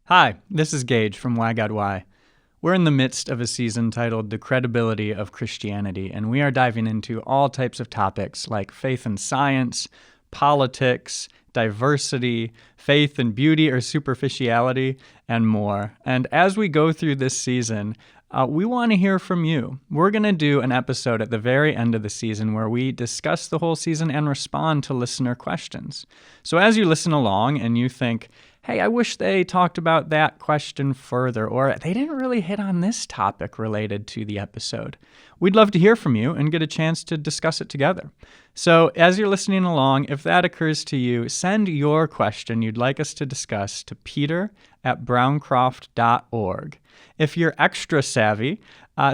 Hi, this is Gage from Why God Why. We're in the midst of a season titled The Credibility of Christianity, and we are diving into all types of topics like faith and science, politics, diversity, faith and beauty or superficiality, and more. And as we go through this season, we want to hear from you. We're going to do an episode at the very end of the season where we discuss the whole season and respond to listener questions. So as you listen along and you think, hey, I wish they talked about that question further, or they didn't really hit on this topic related to the episode, we'd love to hear from you and get a chance to discuss it together. So as you're listening along, if that occurs to you, send your question you'd like us to discuss to peter@browncroft.org. If you're extra savvy,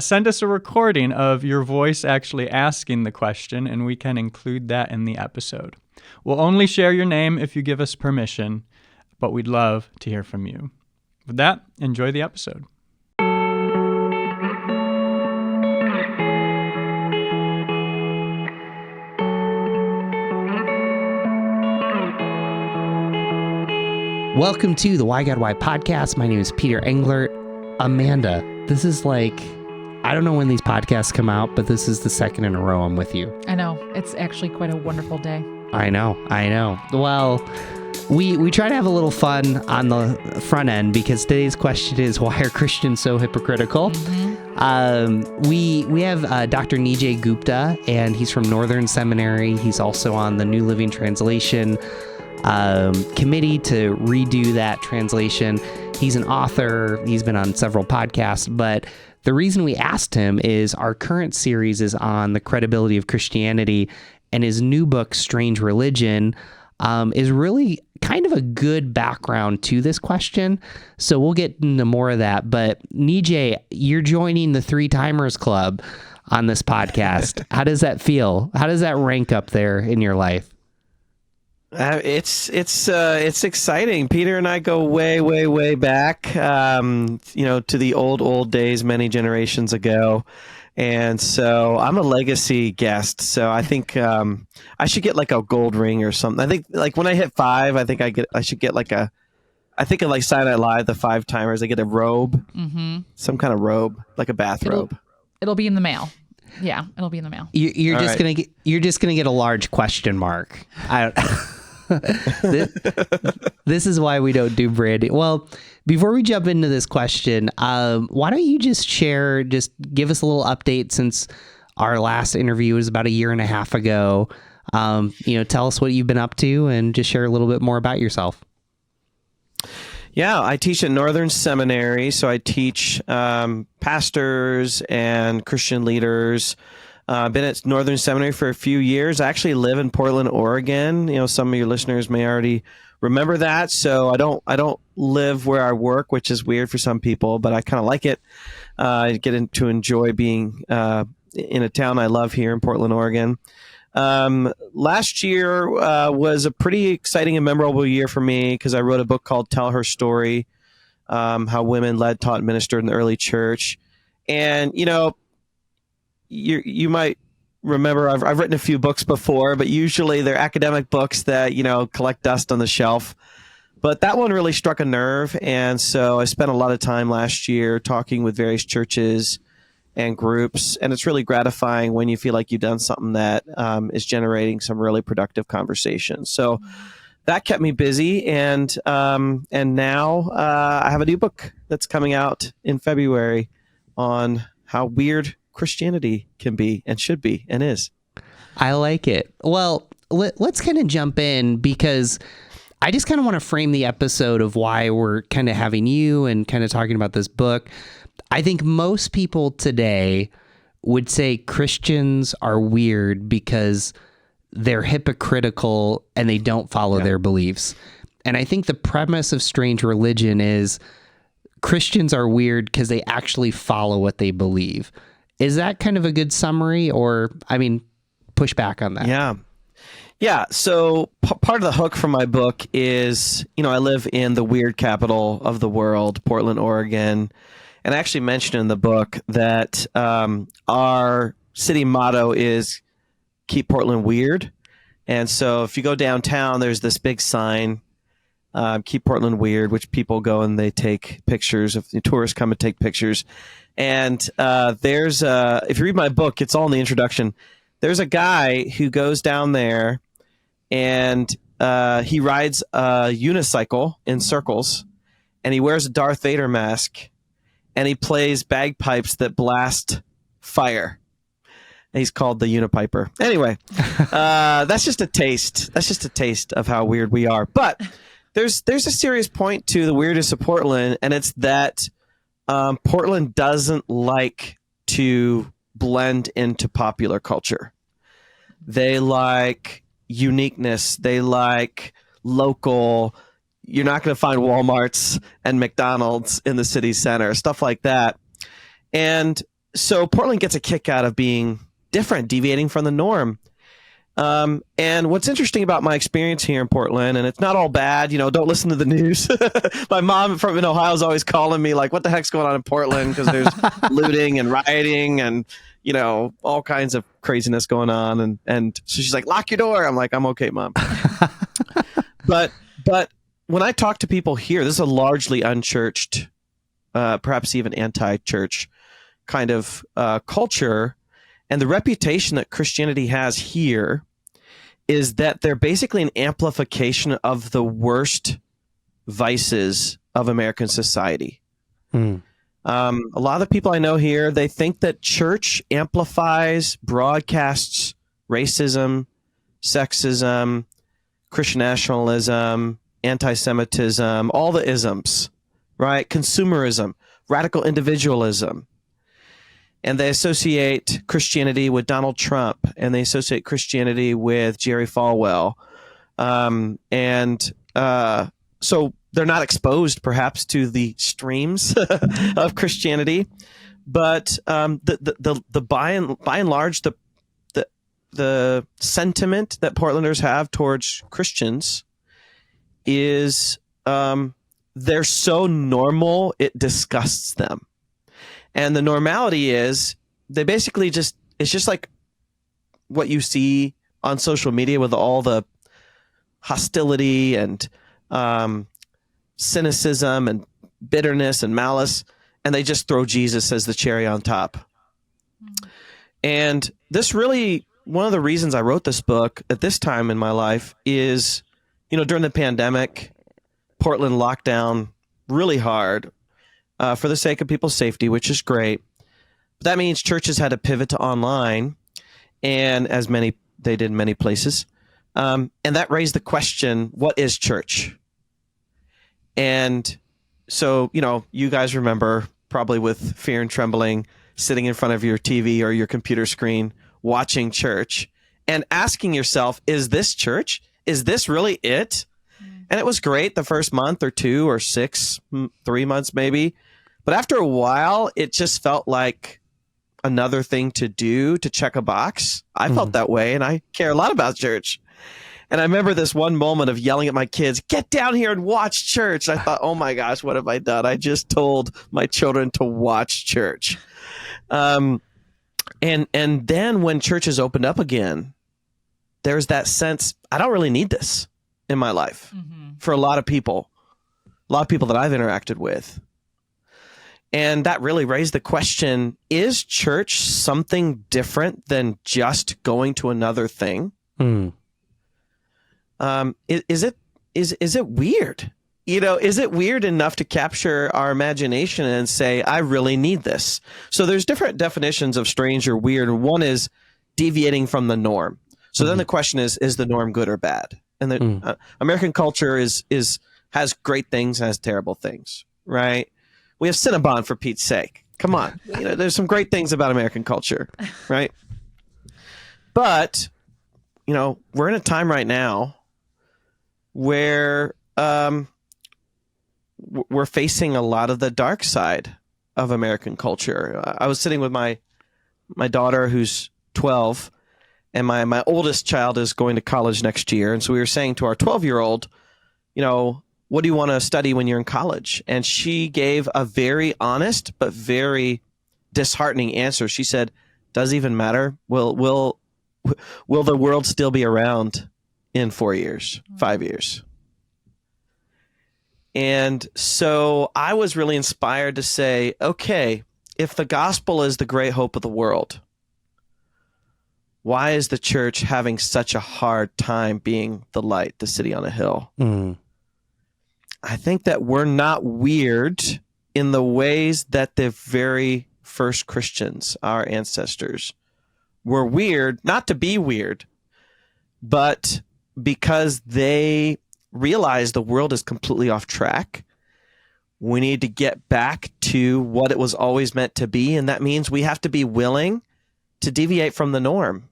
send us a recording of your voice actually asking the question, and we can include that in the episode. We'll only share your name if you give us permission, but we'd love to hear from you. With that, enjoy the episode. Welcome to the Why God Why podcast. My name is Peter Englert. Amanda, this is like, I don't know when these podcasts come out, but this is the second in a row I'm with you. I know. It's actually quite a wonderful day. I know. Well, we try to have a little fun on the front end because today's question is, why are Christians so hypocritical? Mm-hmm. We have Dr. Nijay Gupta, and he's from Northern Seminary. He's also on the New Living Translation committee to redo that translation. He's an author. He's been on several podcasts, but the reason we asked him is our current series is on the credibility of Christianity, and his new book, Strange Religion, is really kind of a good background to this question. So we'll get into more of that. But Nijay, you're joining the Three Timers Club on this podcast. How does that feel? How does that rank up there in your life? It's exciting. Peter and I go way back, to the old days, many generations ago. And so I'm a legacy guest. So I think I should get like a gold ring or something. I think like when I hit 5, I should get like I think of like Saturday Night Live, the 5 timers. They get a robe, some kind of robe, like a bathrobe. It'll be in the mail. Yeah, it'll be in the mail. You're just gonna get a large question mark. This is why we don't do branding. Well, before we jump into this question, why don't you just give us a little update since our last interview was about a year and a half ago. Tell us what you've been up to and just share a little bit more about yourself. Yeah, I teach at Northern Seminary, so I teach pastors and Christian leaders. I've been at Northern Seminary for a few years. I actually live in Portland, Oregon. Some of your listeners may already remember that. So I don't live where I work, which is weird for some people, but I kind of like it. I get to enjoy being in a town I love here in Portland, Oregon. Last year was a pretty exciting and memorable year for me because I wrote a book called Tell Her Story, how women led, taught, and ministered in the early church. And, you might remember I've written a few books before, but usually they're academic books that, collect dust on the shelf. But that one really struck a nerve. And so I spent a lot of time last year talking with various churches and groups. And it's really gratifying when you feel like you've done something that is generating some really productive conversations. So that kept me busy. And now I have a new book that's coming out in February on how weird Christianity can be and should be and is. I like it. Well, let's kind of jump in because I just kind of want to frame the episode of why we're kind of having you and kind of talking about this book. I think most people today would say Christians are weird because they're hypocritical and they don't follow their beliefs. And I think the premise of Strange Religion is Christians are weird because they actually follow what they believe. Is that kind of a good summary, or, push back on that? Yeah. So part of the hook from my book is, I live in the weird capital of the world, Portland, Oregon. And I actually mentioned in the book that our city motto is keep Portland weird. And so if you go downtown, there's this big sign Keep Portland Weird, which people go and they take pictures of, tourists come and take pictures. And if you read my book, it's all in the introduction. There's a guy who goes down there and he rides a unicycle in circles, and he wears a Darth Vader mask, and he plays bagpipes that blast fire. And he's called the Unipiper. Anyway, that's just a taste. That's just a taste of how weird we are. But there's a serious point to the weirdness of Portland, and it's that Portland doesn't like to blend into popular culture. They like uniqueness. They like local. You're not going to find Walmarts and McDonald's in the city center, stuff like that. And so Portland gets a kick out of being different, deviating from the norm. And what's interesting about my experience here in Portland, and it's not all bad, don't listen to the news. My mom from in Ohio is always calling me like, what the heck's going on in Portland? Because there's looting and rioting and, all kinds of craziness going on. And so she's like, lock your door. I'm like, I'm okay, Mom. But when I talk to people here, this is a largely unchurched, perhaps even anti-church kind of culture. And the reputation that Christianity has here is that they're basically an amplification of the worst vices of American society. A lot of the people I know here, they think that church amplifies, broadcasts racism, sexism, Christian nationalism, anti-Semitism, all the isms, right? Consumerism, radical individualism. And they associate Christianity with Donald Trump, and they associate Christianity with Jerry Falwell. So they're not exposed, perhaps, to the streams of Christianity. But the by and large, the sentiment that Portlanders have towards Christians is they're so normal, it disgusts them. And the normality is they basically it's just like what you see on social media with all the hostility and cynicism and bitterness and malice, and they just throw Jesus as the cherry on top. And this really, one of the reasons I wrote this book at this time in my life is, during the pandemic, Portland locked down really hard. For the sake of people's safety, which is great. But that means churches had to pivot to online, and they did in many places. And that raised the question, what is church? And so, you guys remember probably with fear and trembling, sitting in front of your TV or your computer screen, watching church and asking yourself, is this church? Is this really it? And it was great the first month or 2 or 6, 3 months maybe. But after a while, it just felt like another thing to do, to check a box. I felt that way, and I care a lot about church. And I remember this one moment of yelling at my kids, get down here and watch church. I thought, oh my gosh, what have I done? I just told my children to watch church. And then when churches opened up again, there's that sense, I don't really need this in my life for a lot of people that I've interacted with. And that really raised the question, is church something different than just going to another thing? Is it weird? Is it weird enough to capture our imagination and say, I really need this? So there's different definitions of strange or weird. And one is deviating from the norm. So then the question is the norm good or bad? And the American culture has great things and has terrible things, right? We have Cinnabon, for Pete's sake. Come on. There's some great things about American culture, right? But, we're in a time right now where we're facing a lot of the dark side of American culture. I was sitting with my daughter, who's 12, and my oldest child is going to college next year. And so we were saying to our 12-year-old, what do you want to study when you're in college? And she gave a very honest but very disheartening answer. She said, does it even matter? Will the world still be around in 4 years, 5 years? And so I was really inspired to say, okay, if the gospel is the great hope of the world, why is the church having such a hard time being the light, the city on a hill? I think that we're not weird in the ways that the very first Christians, our ancestors, were weird, not to be weird, but because they realized the world is completely off track. We need to get back to what it was always meant to be, and that means we have to be willing to deviate from the norm.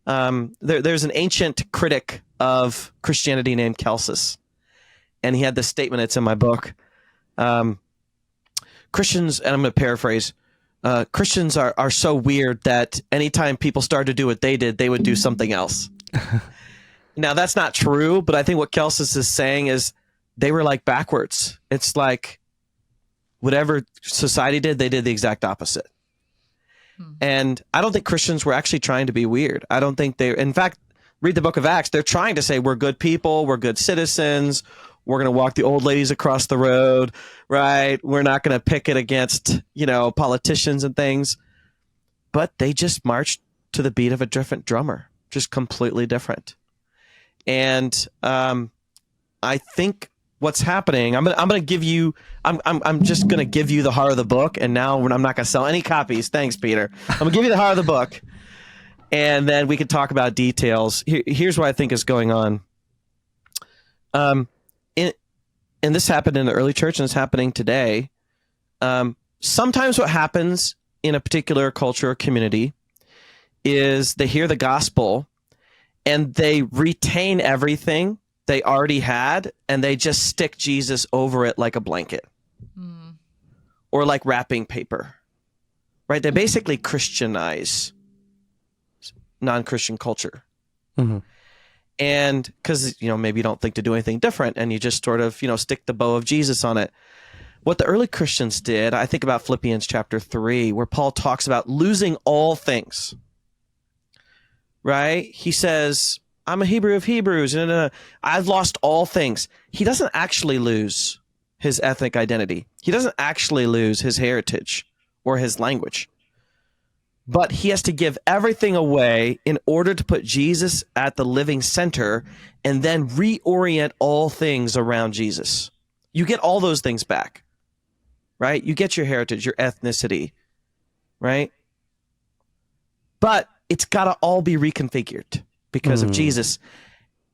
There's an ancient critic of Christianity named Celsus, and he had this statement, it's in my book. Christians, and I'm going to paraphrase, Christians are so weird that anytime people started to do what they did, they would do something else. Now, that's not true, but I think what Celsus is saying is they were like backwards. It's like whatever society did, they did the exact opposite. And I don't think Christians were actually trying to be weird. I don't think in fact, read the book of Acts, they're trying to say we're good people, we're good citizens, we're going to walk the old ladies across the road, right? We're not going to picket against, politicians and things. But they just marched to the beat of a different drummer, just completely different. And I think what's happening, I'm going to give you, I'm just going to give you the heart of the book, and now I'm not going to sell any copies. Thanks, Peter. I'm going to give you the heart of the book, and then we can talk about details. Here's what I think is going on. And this happened in the early church, and it's happening today. Sometimes what happens in a particular culture or community is they hear the gospel and they retain everything they already had, and they just stick Jesus over it like a blanket or like wrapping paper, right? They basically Christianize non-Christian culture. And because, maybe you don't think to do anything different, and you just sort of, stick the bow of Jesus on it. What the early Christians did, I think about Philippians chapter 3, where Paul talks about losing all things, right? He says, I'm a Hebrew of Hebrews, and I've lost all things. He doesn't actually lose his ethnic identity. He doesn't actually lose his heritage or his language. But he has to give everything away in order to put Jesus at the living center and then reorient all things around Jesus. You get all those things back, right? You get your heritage, your ethnicity, right? But it's got to all be reconfigured because of Jesus.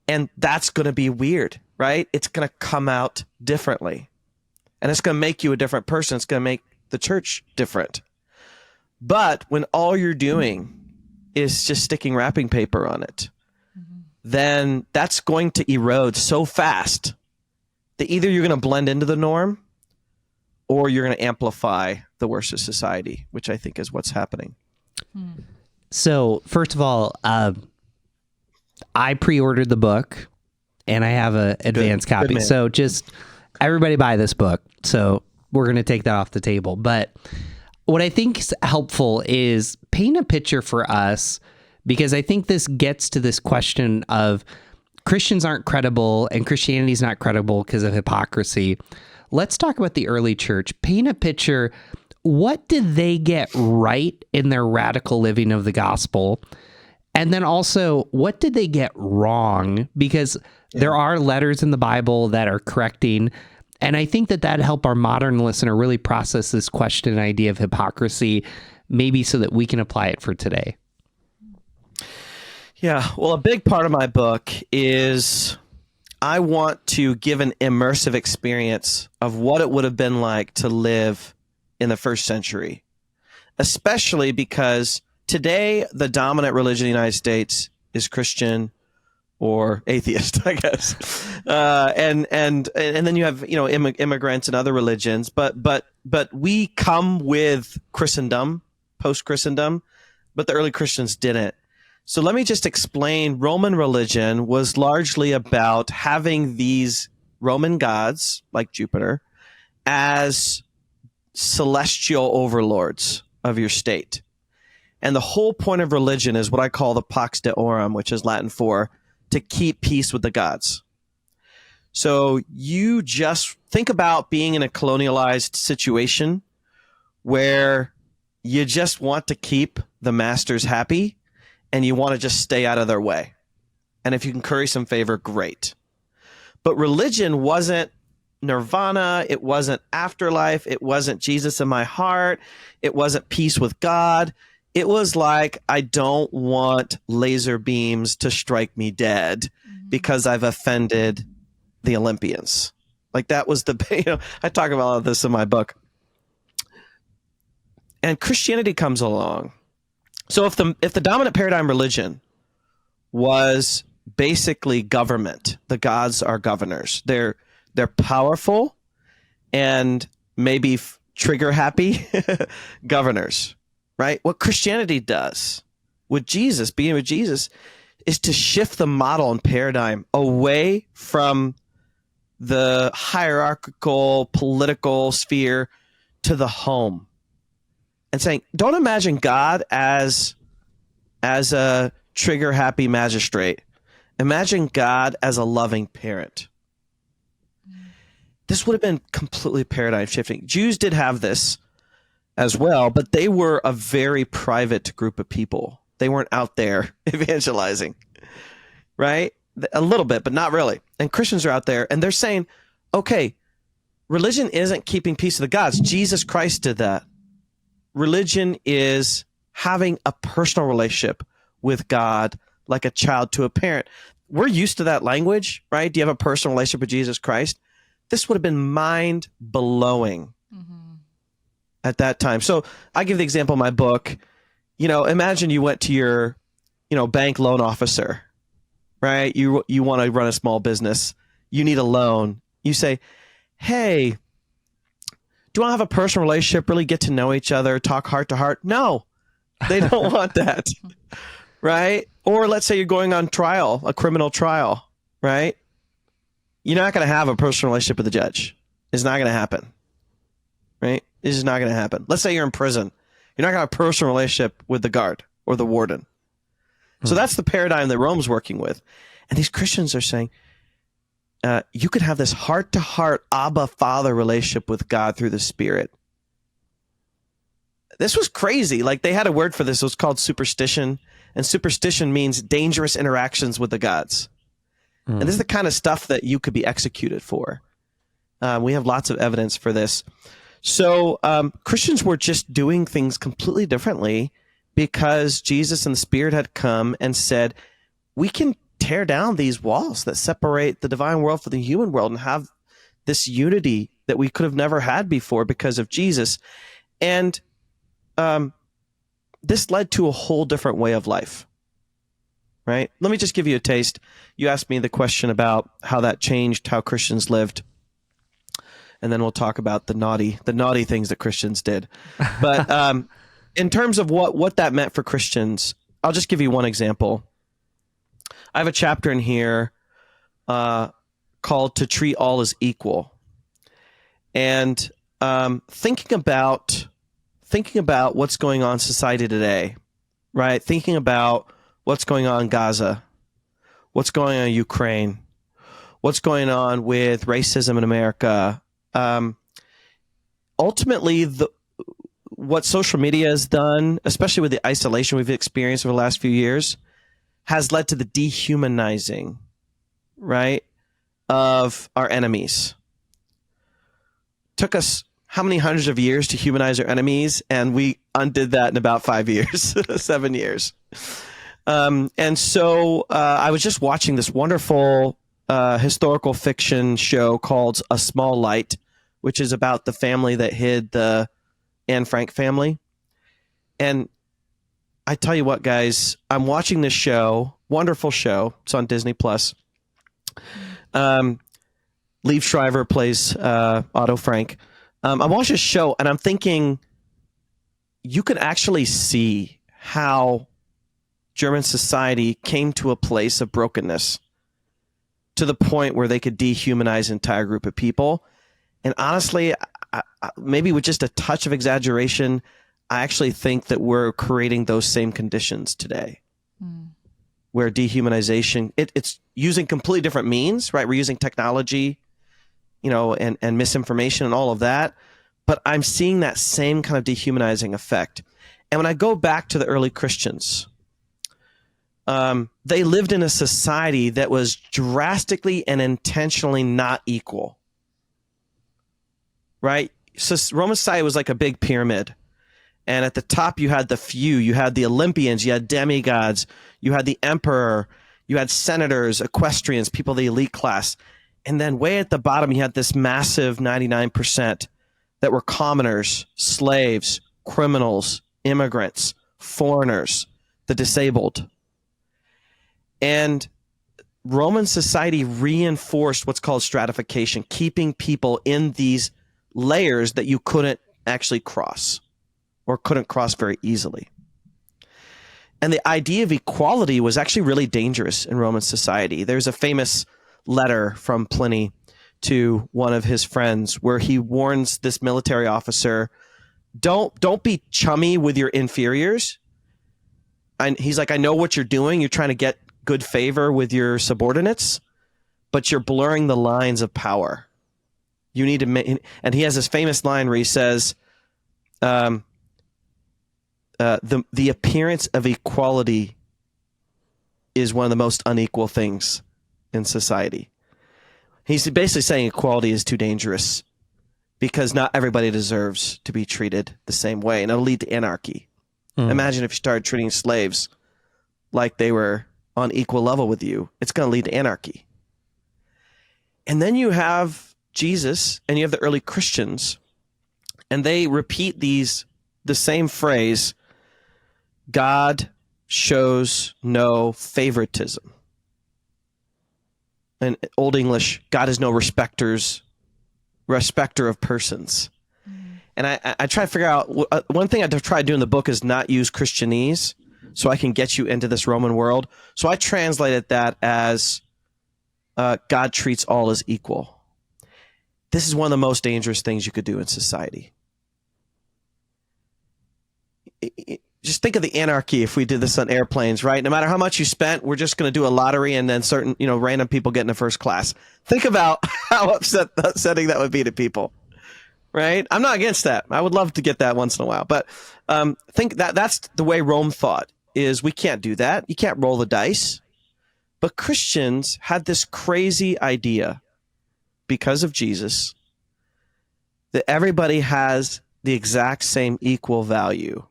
And that's going to be weird, right? It's going to come out differently. And it's going to make you a different person. It's going to make the church different. But when all you're doing is just sticking wrapping paper on it, then that's going to erode so fast that either you're going to blend into the norm or you're going to amplify the worst of society, which I think is what's happening. So, first of all, I pre-ordered the book, and I have an advance copy. So just everybody buy this book. So we're going to take that off the table. But what I think is helpful is paint a picture for us, because I think this gets to this question of Christians aren't credible and Christianity's not credible because of hypocrisy. Let's talk about the early church. Paint a picture. What did they get right in their radical living of the gospel? And then also, what did they get wrong? Because there are letters in the Bible that are correcting. And I think that help our modern listener really process this question and idea of hypocrisy, maybe so that we can apply it for today. Yeah, well, a big part of my book is I want to give an immersive experience of what it would have been like to live in the first century, especially because today the dominant religion in the United States is Christian or atheist, I guess, and then you have immigrants and other religions, but we come with Christendom, post Christendom, but the early Christians didn't. So let me just explain. Roman religion was largely about having these Roman gods like Jupiter as celestial overlords of your state. And the whole point of religion is what I call the pax deorum, which is Latin for to keep peace with the gods. So you just think about being in a colonialized situation where you just want to keep the masters happy and you want to just stay out of their way. And if you can curry some favor, great. But religion wasn't nirvana. It wasn't afterlife. It wasn't Jesus in my heart. It wasn't peace with God. It was like, I don't want laser beams to strike me dead because I've offended the Olympians. Like that was the, I talk about all of this in my book. And Christianity comes along. So if the dominant paradigm religion was basically government, the gods are governors. They're powerful and maybe trigger happy governors, right? What Christianity does with Jesus, being with Jesus, is to shift the model and paradigm away from the hierarchical political sphere to the home. And saying, don't imagine God as a trigger happy magistrate. Imagine God as a loving parent. This would have been completely paradigm shifting. Jews did have this as well, but they were a very private group of people. They weren't out there evangelizing, right? A little bit, but not really. And Christians are out there and they're saying, okay, religion isn't keeping peace with the gods. Jesus Christ did that. Religion is having a personal relationship with God like a child to a parent. We're used to that language, right? Do you have a personal relationship with Jesus Christ? This would have been mind-blowing at that time. So I give the example in my book. Imagine you went to your, bank loan officer, right? You want to run a small business. You need a loan. You say, hey, do you want to have a personal relationship, really get to know each other, talk heart to heart? No, they don't want that, right? Or let's say you're going on trial, a criminal trial, right? You're not going to have a personal relationship with the judge. It's not going to happen, right? It's just not going to happen. Let's say you're in prison. You're not going to have a personal relationship with the guard or the warden. So that's the paradigm that Rome's working with. And these Christians are saying, you could have this heart-to-heart Abba Father relationship with God through the Spirit. This was crazy. Like they had a word for this. It was called superstition. And superstition means dangerous interactions with the gods. And this is the kind of stuff that you could be executed for. We have lots of evidence for this. So Christians were just doing things completely differently because Jesus and the Spirit had come and said, we can tear down these walls that separate the divine world from the human world and have this unity that we could have never had before because of Jesus. And this led to a whole different way of life, right? Let me just give you a taste. You asked me the question about how that changed how Christians lived. And then we'll talk about the naughty things that Christians did. But in terms of what that meant for Christians, I'll just give you one example. I have a chapter in here called "To Treat All as Equal," and thinking about what's going on in society today, right? Thinking about what's going on in Gaza, what's going on in Ukraine, what's going on with racism in America. Ultimately, what social media has done, especially with the isolation we've experienced over the last few years, has led to the dehumanizing, right, of our enemies. Took us how many hundreds of years to humanize our enemies, and we undid that in about 5 years, 7 years. And so I was just watching this wonderful historical fiction show called A Small Light, which is about the family that hid the Anne Frank family. And I tell you what, guys, I'm watching this show, wonderful show. It's on Disney Plus. Liev Schreiber plays Otto Frank. I watch this show and I'm thinking, you can actually see how German society came to a place of brokenness to the point where they could dehumanize an entire group of people. And honestly, maybe with just a touch of exaggeration, I actually think that we're creating those same conditions today. where dehumanization, it's using completely different means, right? We're using technology, and misinformation and all of that. But I'm seeing that same kind of dehumanizing effect. And when I go back to the early Christians, they lived in a society that was drastically and intentionally not equal, right? So Roman society was like a big pyramid. And at the top, you had the few, you had the Olympians, you had demigods, you had the emperor, you had senators, equestrians, people of the elite class. And then way at the bottom, you had this massive 99% that were commoners, slaves, criminals, immigrants, foreigners, the disabled. And Roman society reinforced what's called stratification, keeping people in these layers that you couldn't actually cross or couldn't cross very easily. And the idea of equality was actually really dangerous in Roman society. There's a famous letter from Pliny to one of his friends where he warns this military officer, don't be chummy with your inferiors. And he's like, I know what you're doing. You're trying to get good favor with your subordinates, but you're blurring the lines of power. You need to and he has this famous line where he says, the appearance of equality is one of the most unequal things in society. He's basically saying equality is too dangerous because not everybody deserves to be treated the same way, and it'll lead to anarchy. Imagine if you started treating slaves like they were on equal level with you. It's going to lead to anarchy. And then you have Jesus and you have the early Christians, and they repeat the same phrase, God shows no favoritism. In Old English, God is no respecter of persons. And I try to figure out, one thing I try to do in the book is not use Christianese so I can get you into this Roman world. So I translated that as God treats all as equal. This is one of the most dangerous things you could do in society. Just think of the anarchy if we did this on airplanes, right? No matter how much you spent, we're just going to do a lottery and then certain, random people get into first class. Think about how upsetting that would be to people, right? I'm not against that. I would love to get that once in a while. But think that's the way Rome thought, is we can't do that. You can't roll the dice. But Christians had this crazy idea because of Jesus that everybody has the exact same equal value.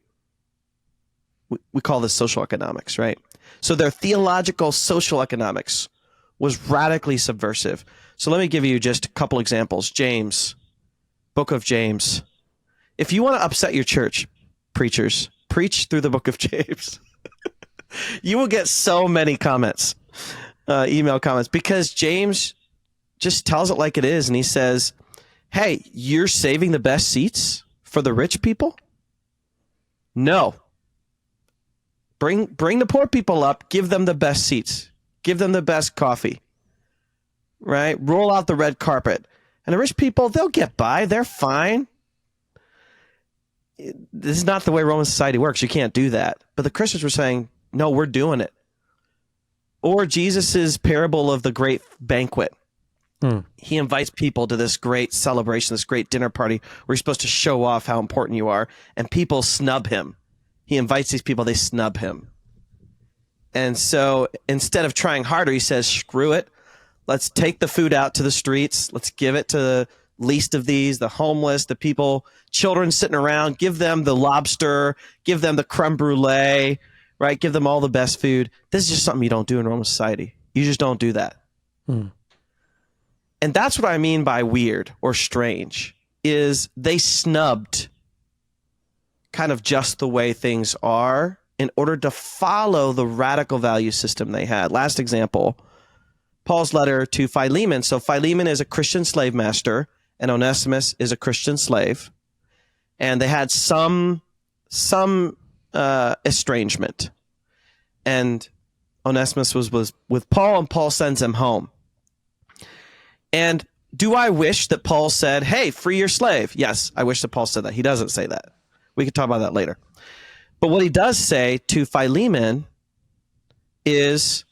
We call this social economics, right? So their theological social economics was radically subversive. So let me give you just a couple examples. James, book of James. If you want to upset your church, preachers, preach through the book of James. You will get so many comments, email comments, because James just tells it like it is. And he says, hey, you're saving the best seats for the rich people? No. Bring the poor people up, give them the best seats, give them the best coffee, right? Roll out the red carpet. And the rich people, they'll get by. They're fine. This is not the way Roman society works. You can't do that. But the Christians were saying, no, we're doing it. Or Jesus's parable of the great banquet. He invites people to this great celebration, this great dinner party where you're supposed to show off how important you are, and people snub him. He invites these people, they snub him. And so instead of trying harder, he says, screw it. Let's take the food out to the streets. Let's give it to the least of these, the homeless, the people, children sitting around. Give them the lobster. Give them the creme brulee, right? Give them all the best food. This is just something you don't do in Roman society. You just don't do that. And that's what I mean by weird or strange, is they snubbed kind of just the way things are in order to follow the radical value system they had. Last example, Paul's letter to Philemon. So Philemon is a Christian slave master and Onesimus is a Christian slave. And they had some estrangement. And Onesimus was with Paul, and Paul sends him home. And do I wish that Paul said, hey, free your slave? Yes, I wish that Paul said that. He doesn't say that. We could talk about that later. But what he does say to Philemon is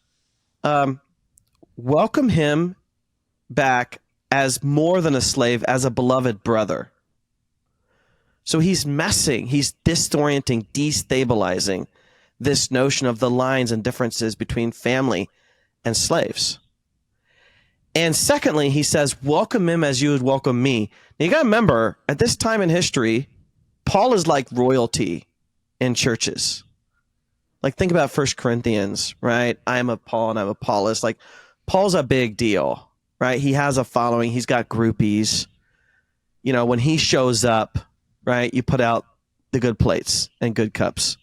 welcome him back as more than a slave, as a beloved brother. So he's disorienting, destabilizing this notion of the lines and differences between family and slaves. And secondly, he says, welcome him as you would welcome me. Now you got to remember, at this time in history, Paul is like royalty in churches. Like, think about 1 Corinthians, right? I'm of Paul and I'm of Apollos. Like, Paul's a big deal, right? He has a following. He's got groupies. You know, when he shows up, right, you put out the good plates and good cups.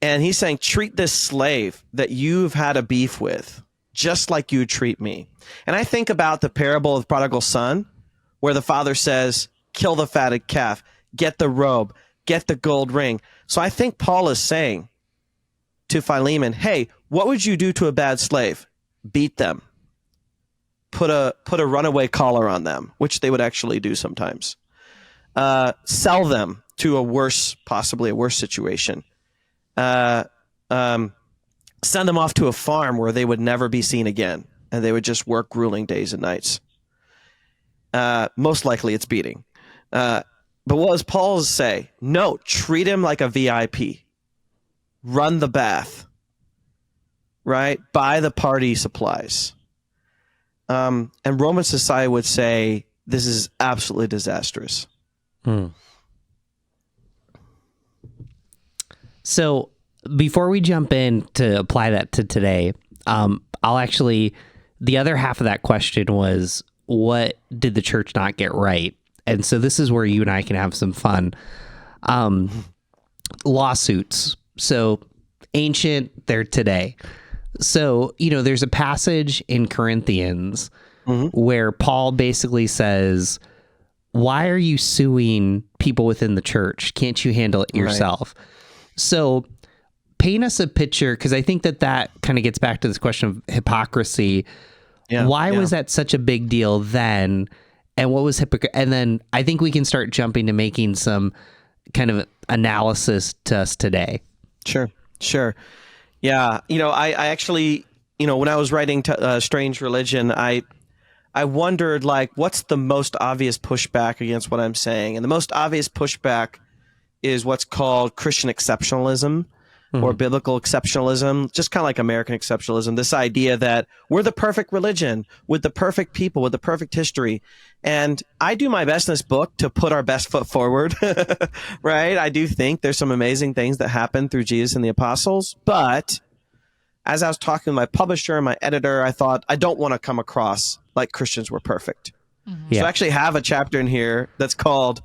And he's saying, treat this slave that you've had a beef with just like you treat me. And I think about the parable of the prodigal son, where the father says, kill the fatted calf, get the robe, get the gold ring. So I think Paul is saying to Philemon, hey, what would you do to a bad slave? Beat them. Put a runaway collar on them, which they would actually do sometimes. Sell them to possibly a worse situation. Send them off to a farm where they would never be seen again, and they would just work grueling days and nights. Most likely it's beating. But what does Paul say? No, treat him like a VIP. Run the bath, right? Buy the party supplies. And Roman society would say this is absolutely disastrous. So before we jump in to apply that to today, the other half of that question was, what did the church not get right? And so this is where you and I can have some fun. Lawsuits. So ancient, they're today. So, there's a passage in Corinthians where Paul basically says, why are you suing people within the church? Can't you handle it yourself? Right. So paint us a picture, because I think that kind of gets back to this question of hypocrisy. Why was that such a big deal then? And what was hypocrite? And then I think we can start jumping to making some kind of analysis to us today. Sure. Yeah. I actually, when I was writing Strange Religion, I wondered, like, what's the most obvious pushback against what I'm saying? And the most obvious pushback is what's called Christian exceptionalism or biblical exceptionalism, just kind of like American exceptionalism, this idea that we're the perfect religion with the perfect people, with the perfect history. And I do my best in this book to put our best foot forward, right? I do think there's some amazing things that happened through Jesus and the apostles. But as I was talking with my publisher and my editor, I thought, I don't want to come across like Christians were perfect. So I actually have a chapter in here that's called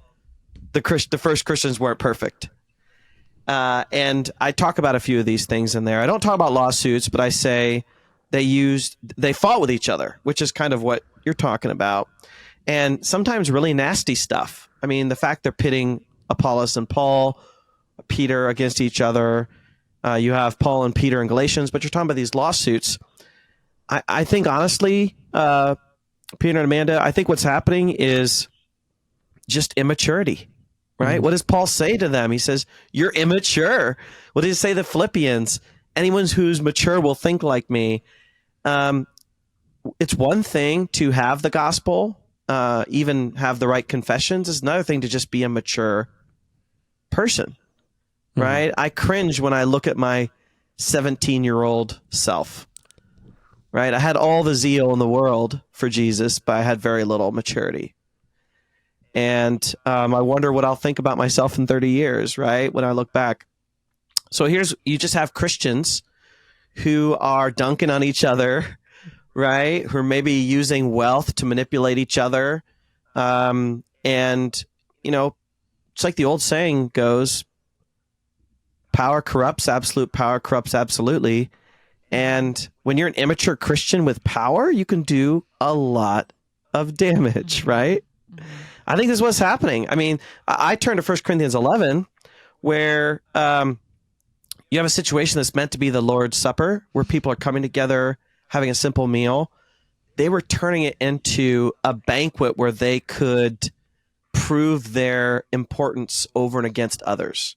The First Christians Weren't Perfect. And I talk about a few of these things in there. I don't talk about lawsuits, but I say they fought with each other, which is kind of what you're talking about. And sometimes really nasty stuff. I mean, the fact they're pitting Apollos and Paul, Peter against each other. You have Paul and Peter in Galatians, but you're talking about these lawsuits. I think, honestly, Peter and Amanda, I think what's happening is just immaturity. Right? What does Paul say to them? He says, you're immature. What does he say to the Philippians? Anyone who's mature will think like me. It's one thing to have the gospel, even have the right confessions. It's another thing to just be a mature person. Right? I cringe when I look at my 17-year-old self. Right? I had all the zeal in the world for Jesus, but I had very little maturity. And I wonder what I'll think about myself in 30 years, right, when I look back. So you just have Christians who are dunking on each other, right, who are maybe using wealth to manipulate each other. And, it's like the old saying goes, power corrupts, absolute power corrupts absolutely. And when you're an immature Christian with power, you can do a lot of damage, right? I think this is what's happening. I mean, I turn to 1 Corinthians 11, where you have a situation that's meant to be the Lord's Supper, where people are coming together, having a simple meal. They were turning it into a banquet where they could prove their importance over and against others.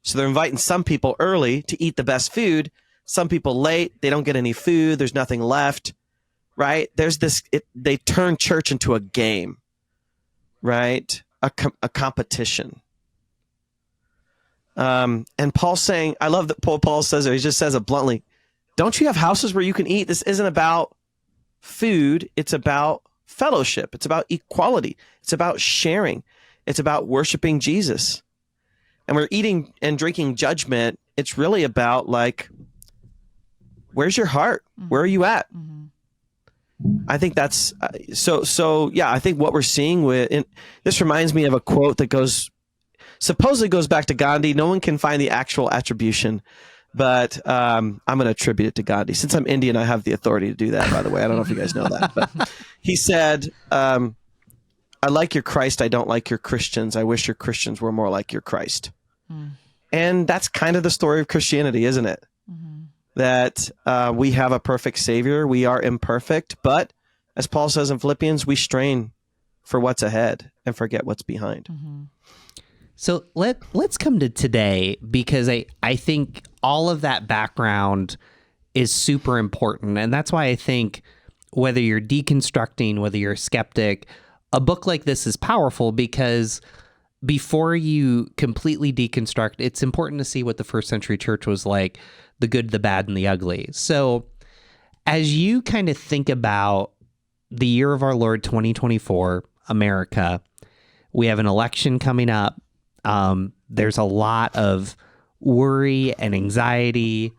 So they're inviting some people early to eat the best food some people late. They don't get any food. There's nothing left, right? There's this, they turn church into a game, right? A competition. And Paul's saying, I love that Paul says it. He just says it bluntly. Don't you have houses where you can eat? This isn't about food. It's about fellowship. It's about equality. It's about sharing. It's about worshiping Jesus. And we're eating and drinking judgment. It's really about like, where's your heart? Where are you at? I think that's so. Yeah, I think what we're seeing this reminds me of a quote that supposedly goes back to Gandhi. No one can find the actual attribution, but I'm going to attribute it to Gandhi. Since I'm Indian, I have the authority to do that, by the way. I don't know if you guys know that. But he said, I like your Christ. I don't like your Christians. I wish your Christians were more like your Christ. And that's kind of the story of Christianity, isn't it? That we have a perfect Savior. We are imperfect. But as Paul says in Philippians, we strain for what's ahead and forget what's behind. So let's come to today, because I think all of that background is super important. And that's why I think whether you're deconstructing, whether you're a skeptic, a book like this is powerful, because before you completely deconstruct, it's important to see what the first century church was like, the good, the bad, and the ugly. So as you kind of think about the year of our Lord 2024, America, we have an election coming up. There's a lot of worry and anxiety.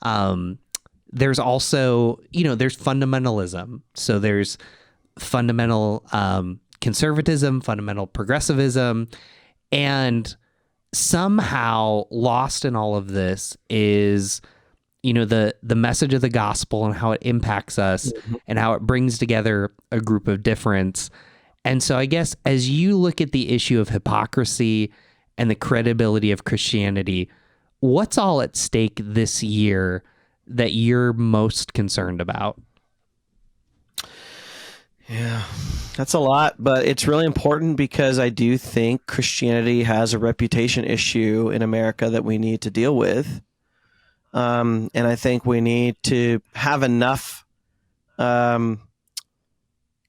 There's also, there's fundamentalism. So there's fundamental conservatism, fundamental progressivism, and somehow lost in all of this is, the message of the gospel and how it impacts us and how it brings together a group of difference. And so I guess as you look at the issue of hypocrisy and the credibility of Christianity, what's all at stake this year that you're most concerned about? Yeah, that's a lot, but it's really important because I do think Christianity has a reputation issue in America that we need to deal with. And I think we need to have enough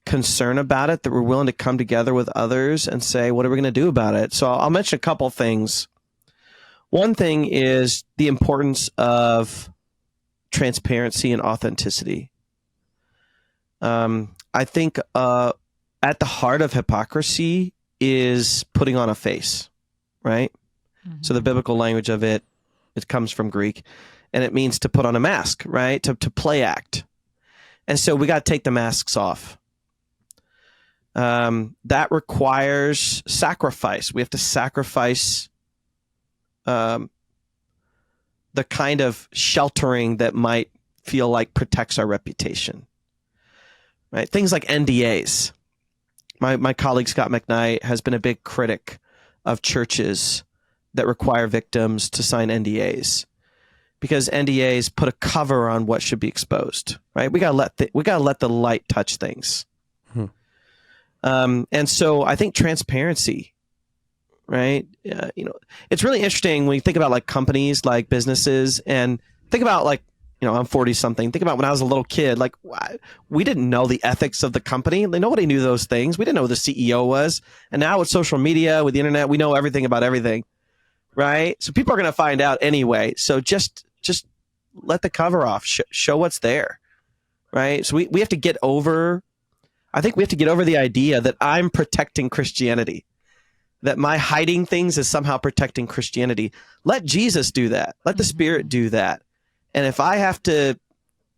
concern about it that we're willing to come together with others and say, what are we going to do about it? So I'll mention a couple things. One thing is the importance of transparency and authenticity. I think at the heart of hypocrisy is putting on a face, right? So the biblical language of it comes from Greek, and it means to put on a mask, right? To play act. And so we got to take the masks off. That requires sacrifice. We have to sacrifice the kind of sheltering that might feel like protects our reputation. Right, things like NDAs. My colleague Scott McKnight has been a big critic of churches that require victims to sign NDAs, because NDAs put a cover on what should be exposed. Right, we gotta let the light touch things. And so I think transparency. Right, it's really interesting when you think about like companies, like businesses, and think about like. I'm 40 something. Think about when I was a little kid, like we didn't know the ethics of the company. Nobody knew those things. We didn't know who the CEO was. And now with social media, with the internet, we know everything about everything. Right. So people are going to find out anyway. So just let the cover off, show what's there. Right. So we have to get over, I think we have to get over the idea that I'm protecting Christianity, that my hiding things is somehow protecting Christianity. Let Jesus do that. Let the Spirit do that. And if I have to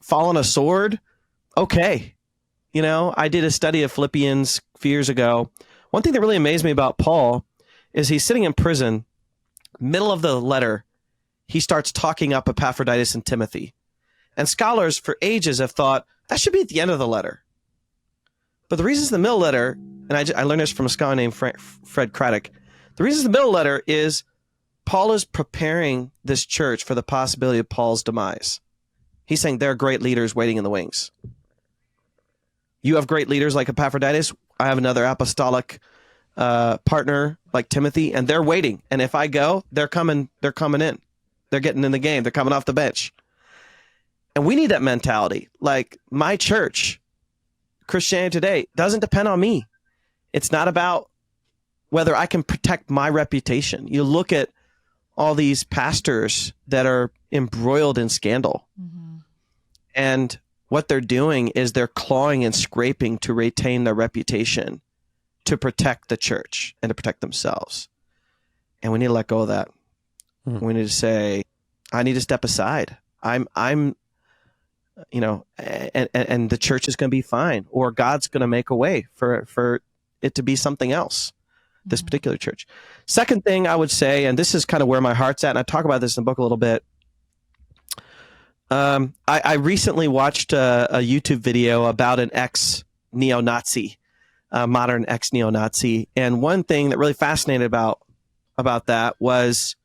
fall on a sword, okay. I did a study of Philippians a few years ago. One thing that really amazed me about Paul is he's sitting in prison, middle of the letter, he starts talking up Epaphroditus and Timothy. And scholars for ages have thought that should be at the end of the letter. But the reason it's in the middle letter, and I learned this from a scholar named Fred Craddock, the reason it's in the middle letter is Paul is preparing this church for the possibility of Paul's demise. He's saying there are great leaders waiting in the wings. You have great leaders like Epaphroditus. I have another apostolic partner like Timothy, and they're waiting. And if I go, they're coming in. They're getting in the game. They're coming off the bench. And we need that mentality. Like my church, Christianity Today, doesn't depend on me. It's not about whether I can protect my reputation. You look at all these pastors that are embroiled in scandal. And what they're doing is they're clawing and scraping to retain their reputation, to protect the church and to protect themselves. And we need to let go of that. We need to say, I need to step aside. I'm you know, and the church is going to be fine, or God's going to make a way for it to be something else, this particular church. Second thing I would say, and this is kind of where my heart's at, and I talk about this in the book a little bit. I recently watched a YouTube video about an ex-neo-Nazi, modern ex-neo-Nazi. And one thing that really fascinated about that was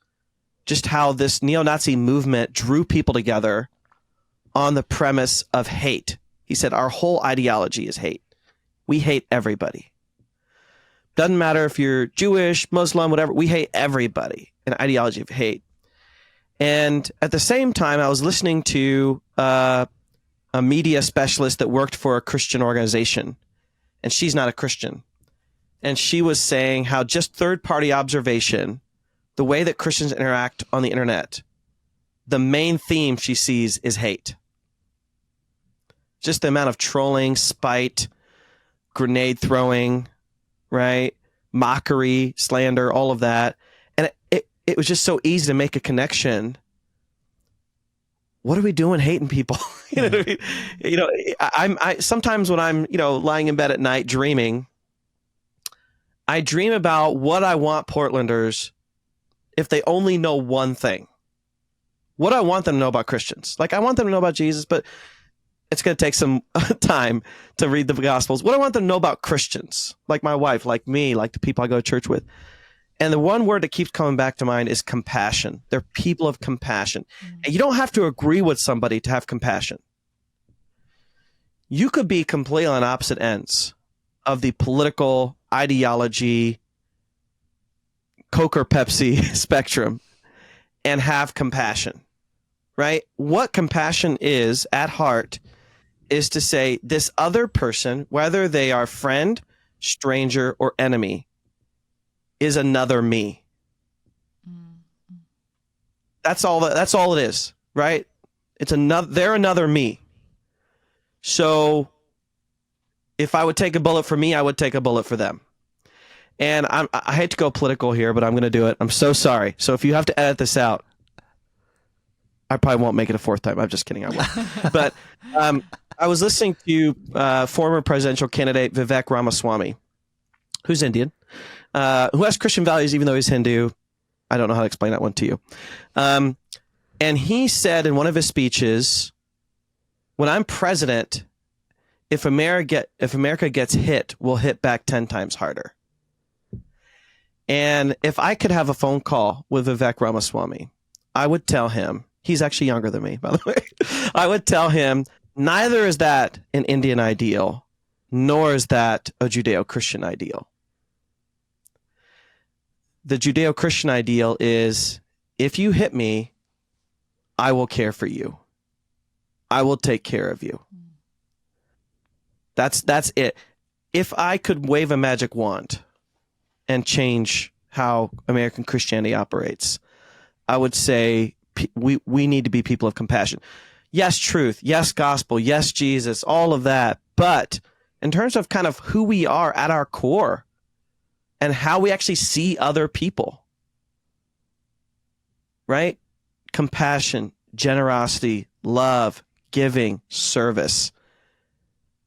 just how this neo-Nazi movement drew people together on the premise of hate. He said, our whole ideology is hate. We hate everybody. Doesn't matter if you're Jewish, Muslim, whatever. We hate everybody. An ideology of hate. And at the same time, I was listening to a media specialist that worked for a Christian organization. And she's not a Christian. And she was saying how just third-party observation, the way that Christians interact on the internet, the main theme she sees is hate. Just the amount of trolling, spite, grenade throwing, right? Mockery, slander, all of that. And it was just so easy to make a connection. What are we doing hating people? I sometimes when I'm, lying in bed at night dreaming, I dream about what I want Portlanders, if they only know one thing. What I want them to know about Christians. Like I want them to know about Jesus, but it's going to take some time to read the Gospels. What I want them to know about Christians, like my wife, like me, like the people I go to church with. And the one word that keeps coming back to mind is compassion. They're people of compassion. And you don't have to agree with somebody to have compassion. You could be completely on opposite ends of the political ideology, Coke or Pepsi spectrum, and have compassion, right? What compassion is at heart is to say this other person, whether they are friend, stranger, or enemy, is another me. That's all it is, right? They're another me. So if I would take a bullet for me, I would take a bullet for them. And I hate to go political here, but I'm going to do it. I'm so sorry. So if you have to edit this out, I probably won't make it a fourth time. I'm just kidding. I will. But I was listening to former presidential candidate Vivek Ramaswamy, who's Indian, who has Christian values, even though he's Hindu. I don't know how to explain that one to you. And he said in one of his speeches, when I'm president, if America gets hit, we'll hit back 10 times harder. And if I could have a phone call with Vivek Ramaswamy, I would tell him, he's actually younger than me, by the way. I would tell him, neither is that an Indian ideal, nor is that a Judeo-Christian ideal. The Judeo-Christian ideal is, if you hit me, I will care for you. I will take care of you. That's it. If I could wave a magic wand and change how American Christianity operates, I would say we need to be people of compassion. Yes, truth. Yes, gospel. Yes, Jesus. All of that. But in terms of kind of who we are at our core and how we actually see other people, right? Compassion, generosity, love, giving, service.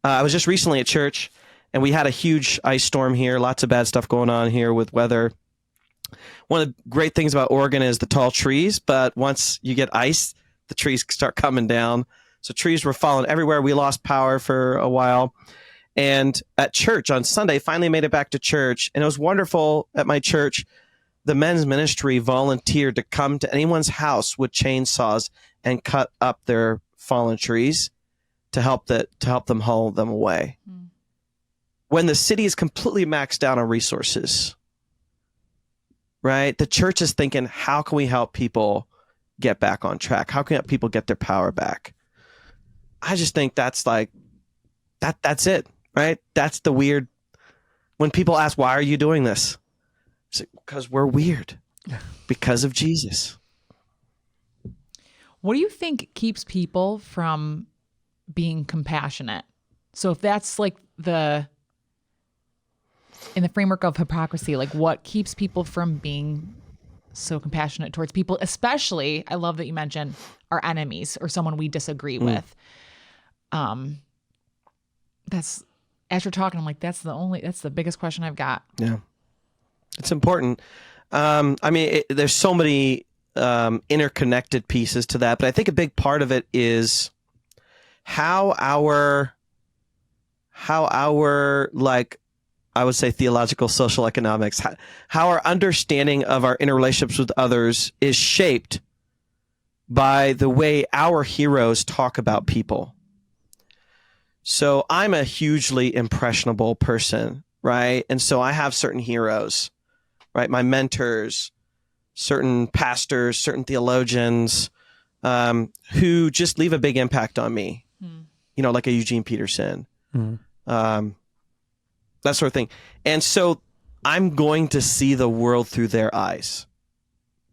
I was just recently at church, and we had a huge ice storm here. Lots of bad stuff going on here with weather. One of the great things about Oregon is the tall trees, but once you get ice, the trees start coming down. So trees were falling everywhere. We lost power for a while. And at church on Sunday, finally made it back to church. And it was wonderful at my church. The men's ministry volunteered to come to anyone's house with chainsaws and cut up their fallen trees to help them haul them away. When the city is completely maxed out on resources, right? The church is thinking, how can we help people get back on track? How can people get their power back? I just think that's like, that's it, right? That's the weird, when people ask, why are you doing this? It's like, because we're weird because of Jesus. What do you think keeps people from being compassionate? So if that's like in the framework of hypocrisy, like what keeps people from being so compassionate towards people, especially, I love that you mentioned our enemies or someone we disagree with. That's, as you're talking, I'm like, that's the biggest question I've got. Yeah. It's important. I mean, there's so many interconnected pieces to that, but I think a big part of it is how our like, I would say theological social economics, how our understanding of our interrelationships with others is shaped by the way our heroes talk about people. So I'm a hugely impressionable person, right? And so I have certain heroes, right? My mentors, certain pastors, certain theologians, who just leave a big impact on me, you know, like a Eugene Peterson, that sort of thing. And so I'm going to see the world through their eyes.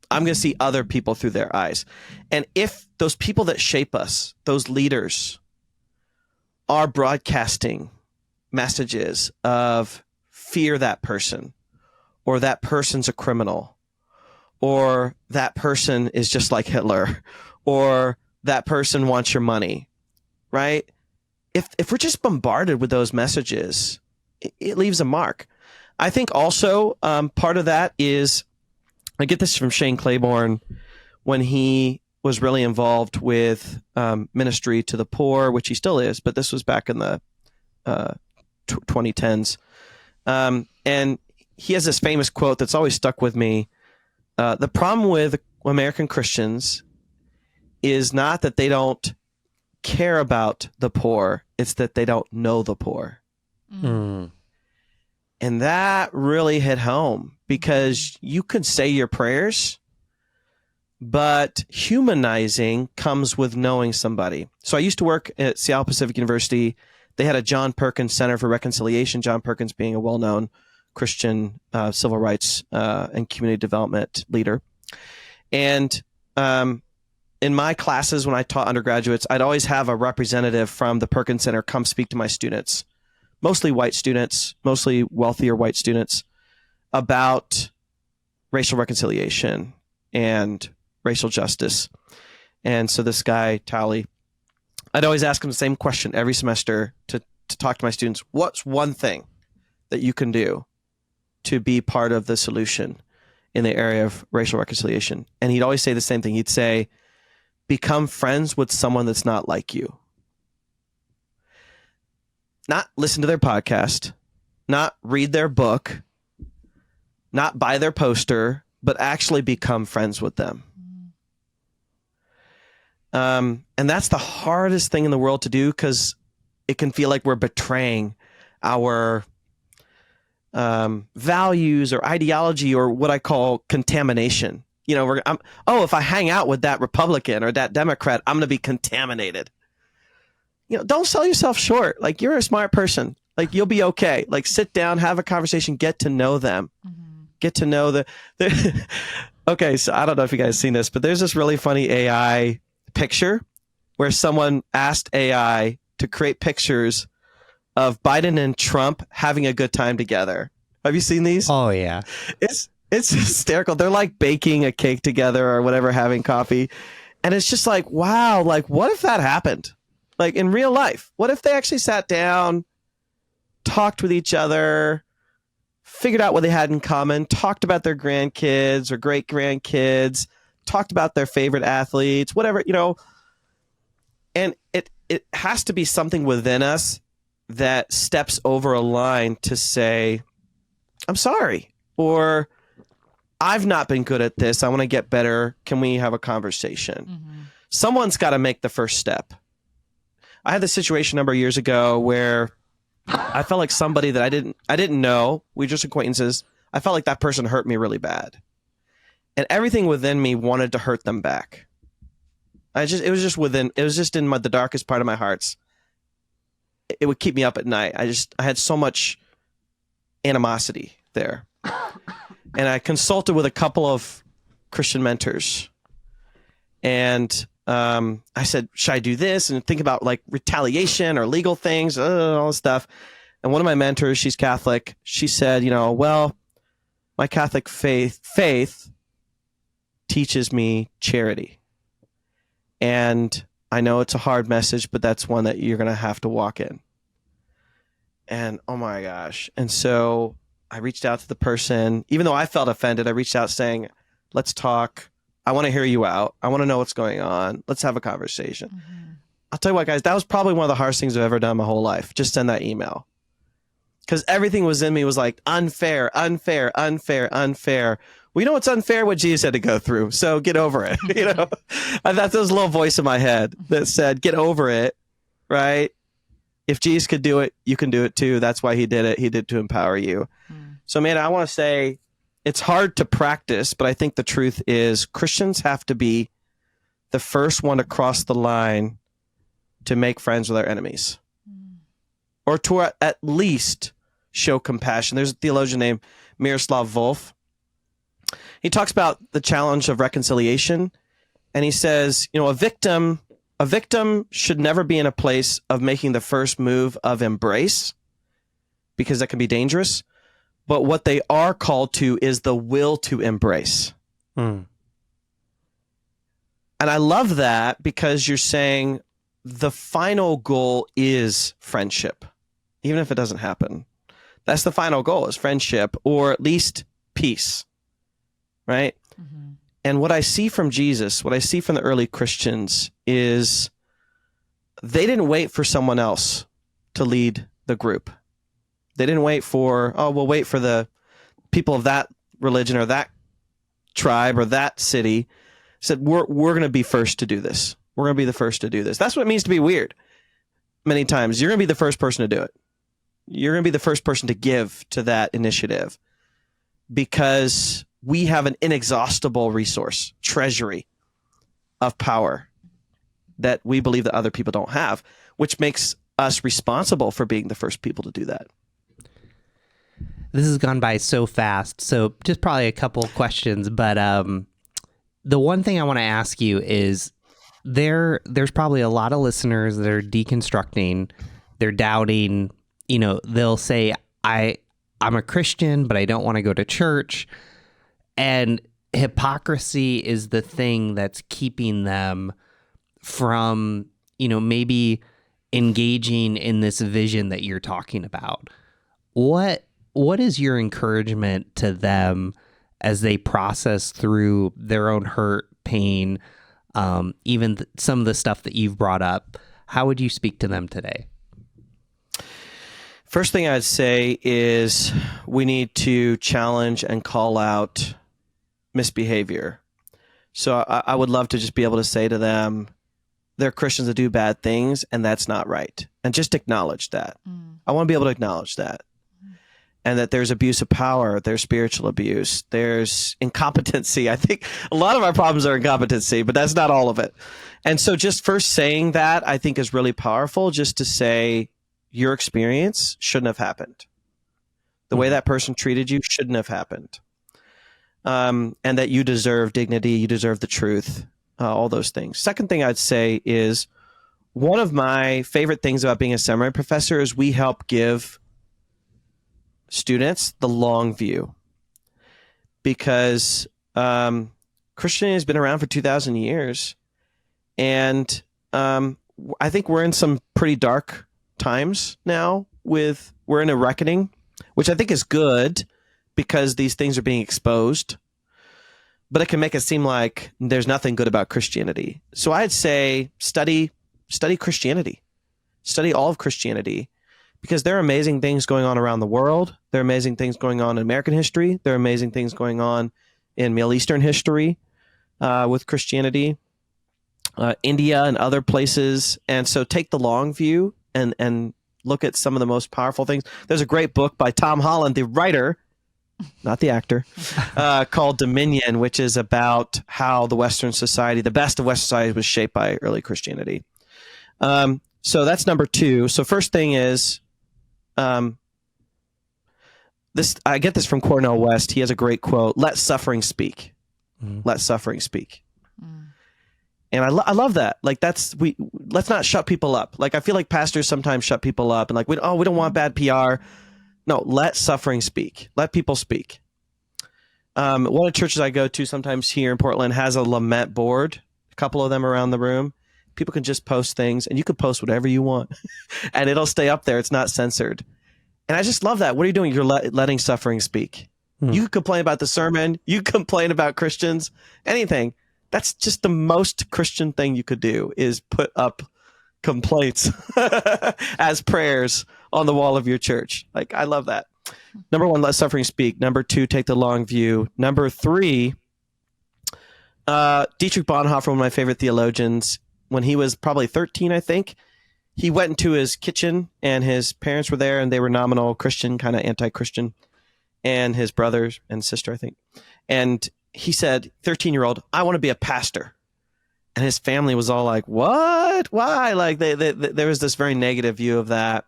I'm going to see other people through their eyes. And if those people that shape us, those leaders, are broadcasting messages of fear that person, or that person's a criminal, or that person is just like Hitler, or that person wants your money, right? If we're just bombarded with those messages, it leaves a mark. I think also part of that is, I get this from Shane Claiborne when he was really involved with ministry to the poor, which he still is, but this was back in the 2010s. And he has this famous quote that's always stuck with me. The problem with American Christians is not that they don't care about the poor, it's that they don't know the poor. And that really hit home, because you could say your prayers, but humanizing comes with knowing somebody. So I used to work at Seattle Pacific University. They had a John Perkins Center for Reconciliation, John Perkins being a well-known Christian civil rights and community development leader. And in my classes, when I taught undergraduates, I'd always have a representative from the Perkins Center come speak to my students, mostly white students, mostly wealthier white students, about racial reconciliation and racial justice. And so this guy, Tally, I'd always ask him the same question every semester to talk to my students. What's one thing that you can do to be part of the solution in the area of racial reconciliation? And he'd always say the same thing. He'd say, become friends with someone that's not like you. Not listen to their podcast, not read their book, not buy their poster, but actually become friends with them. And that's the hardest thing in the world to do, because it can feel like we're betraying our values or ideology, or what I call contamination. You know, if I hang out with that Republican or that Democrat, I'm going to be contaminated. You know, don't sell yourself short. Like, you're a smart person. Like, you'll be okay. Like, sit down, have a conversation, get to know them. Get to know the okay, so I don't know if you guys seen this, but there's this really funny AI picture where someone asked AI to create pictures of Biden and Trump having a good time together. Have you seen these? Oh yeah. It's hysterical. They're like baking a cake together or whatever, having coffee. And it's just like, wow, like, what if that happened? Like, in real life, what if they actually sat down, talked with each other, figured out what they had in common, talked about their grandkids or great grandkids, talked about their favorite athletes, whatever, you know. And it has to be something within us that steps over a line to say, I'm sorry, or I've not been good at this. I want to get better. Can we have a conversation? Someone's got to make the first step. I had this situation a number of years ago where I felt like somebody that I didn't know, we just acquaintances, I felt like that person hurt me really bad. And everything within me wanted to hurt them back. It was just in the darkest part of my hearts. It would keep me up at night. I had so much animosity there. And I consulted with a couple of Christian mentors. And I said, should I do this? And think about like retaliation or legal things, all this stuff. And one of my mentors, she's Catholic, she said, well, my Catholic faith teaches me charity. And I know it's a hard message, but that's one that you're going to have to walk in. And oh my gosh. And so I reached out to the person, even though I felt offended, I reached out saying, let's talk. I want to hear you out. I want to know what's going on. Let's have a conversation. Mm-hmm. I'll tell you what, guys, that was probably one of the hardest things I've ever done my whole life. Just send that email. Because everything was in me was like, unfair. Well, you know what's unfair? What Jesus had to go through. So get over it. And that's this little voice in my head that said, get over it, right? If Jesus could do it, you can do it too. That's why he did it. He did it to empower you. So, man, I want to say it's hard to practice, but I think the truth is Christians have to be the first one to cross the line to make friends with our enemies, or to at least show compassion. There's a theologian named Miroslav Volf. He talks about the challenge of reconciliation, and he says, a victim should never be in a place of making the first move of embrace, because that can be dangerous. But what they are called to is the will to embrace. And I love that, because you're saying the final goal is friendship, even if it doesn't happen. That's the final goal, is friendship, or at least peace, right? Mm-hmm. And what I see from Jesus, what I see from the early Christians is they didn't wait for someone else to lead the group. They didn't wait for, we'll wait for the people of that religion or that tribe or that city. Said, we're going to be first to do this. We're going to be the first to do this. That's what it means to be weird. Many times, you're going to be the first person to do it. You're going to be the first person to give to that initiative, because we have an inexhaustible resource, treasury of power that we believe that other people don't have, which makes us responsible for being the first people to do that. This has gone by so fast, so just probably a couple questions, but the one thing I want to ask you is there's probably a lot of listeners that are deconstructing, they're doubting, they'll say, I'm a Christian, but I don't want to go to church. And hypocrisy is the thing that's keeping them from, maybe engaging in this vision that you're talking about. What is your encouragement to them as they process through their own hurt, pain, even some of the stuff that you've brought up? How would you speak to them today? First thing I'd say is we need to challenge and call out misbehavior. So I would love to just be able to say to them, there are Christians that do bad things, and that's not right. And just acknowledge that. I want to be able to acknowledge that. And that there's abuse of power, there's spiritual abuse, there's incompetency. I think a lot of our problems are incompetency, but that's not all of it. And so just first saying that, I think, is really powerful, just to say your experience shouldn't have happened. The way that person treated you shouldn't have happened. And that you deserve dignity, you deserve the truth, all those things. Second thing I'd say is, one of my favorite things about being a seminary professor is we help give students the long view, because Christianity has been around for 2,000 years, and I think we're in some pretty dark times now. We're in a reckoning, which I think is good, because these things are being exposed, but it can make it seem like there's nothing good about Christianity. So I'd say study Christianity, study all of Christianity. Because there are amazing things going on around the world. There are amazing things going on in American history. There are amazing things going on in Middle Eastern history with Christianity, India and other places. And so take the long view and look at some of the most powerful things. There's a great book by Tom Holland, the writer not the actor, called Dominion, which is about how the Western society, the best of Western society, was shaped by early Christianity. So that's number 2. So first thing is, this, I get this from Cornel West. He has a great quote: "Let suffering speak. Let suffering speak." And I love that. Like, let's not shut people up. Like, I feel like pastors sometimes shut people up and like, we don't want bad PR. No, let suffering speak. Let people speak. One of the churches I go to sometimes here in Portland has a lament board, a couple of them around the room. People can just post things, and you can post whatever you want and it'll stay up there. It's not censored. And I just love that. What are you doing? You're letting suffering speak. You can complain about the sermon. You can complain about Christians, anything. That's just the most Christian thing you could do, is put up complaints as prayers on the wall of your church. Like, I love that. Number 1, let suffering speak. Number 2, take the long view. Number 3, Dietrich Bonhoeffer, one of my favorite theologians, when he was probably 13, I think, he went into his kitchen and his parents were there and they were nominal Christian, kind of anti-Christian, and his brother and sister, I think. And he said, 13-year-old, "I want to be a pastor." And his family was all like, "What? Why?" Like, there was this very negative view of that.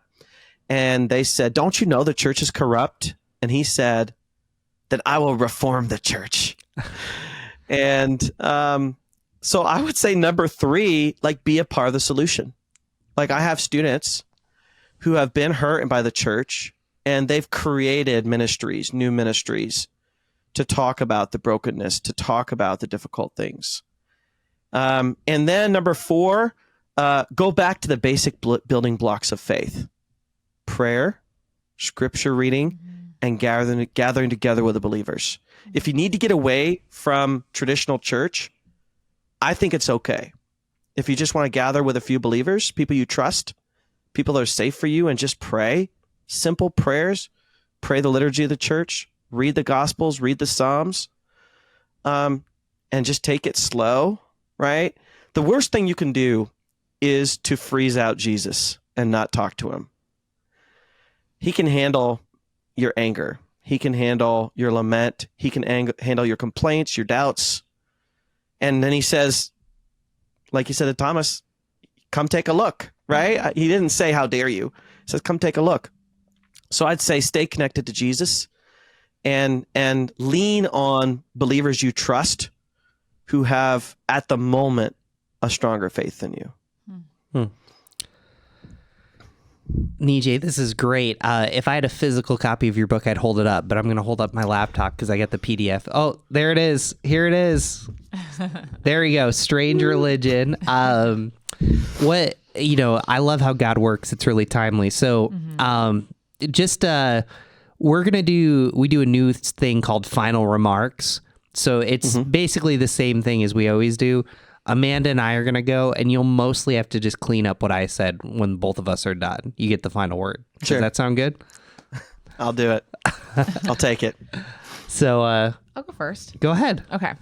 And they said, "Don't you know the church is corrupt?" And he said, "Then I will reform the church." And so I would say number 3, like, be a part of the solution. Like, I have students who have been hurt by the church, and they've created ministries, new ministries, to talk about the brokenness, to talk about the difficult things. And then number 4, go back to the basic building blocks of faith: prayer, scripture reading, and gathering together with the believers. If you need to get away from traditional church, I think it's okay. If you just want to gather with a few believers, people you trust, people that are safe for you, and just pray simple prayers, pray the liturgy of the church, read the Gospels, read the Psalms, and just take it slow, right? The worst thing you can do is to freeze out Jesus and not talk to him. He can handle your anger. He can handle your lament. He can handle your complaints, your doubts. And then he says, like he said to Thomas, "Come take a look," right? He didn't say, "How dare you?" He says, "Come take a look." So I'd say stay connected to Jesus and lean on believers you trust who have, at the moment, a stronger faith than you. Nijay, this is great. If I had a physical copy of your book, I'd hold it up, but I'm going to hold up my laptop because I get the PDF. Oh, there it is. Here it is. There we go. Strange Religion. I love how God works. It's really timely. So we do a new thing called Final Remarks. So it's basically the same thing as we always do. Amanda and I are going to go, and you'll mostly have to just clean up what I said when both of us are done. You get the final word. Sure. Does that sound good? I'll do it. I'll take it. So I'll go first. Go ahead. Okay.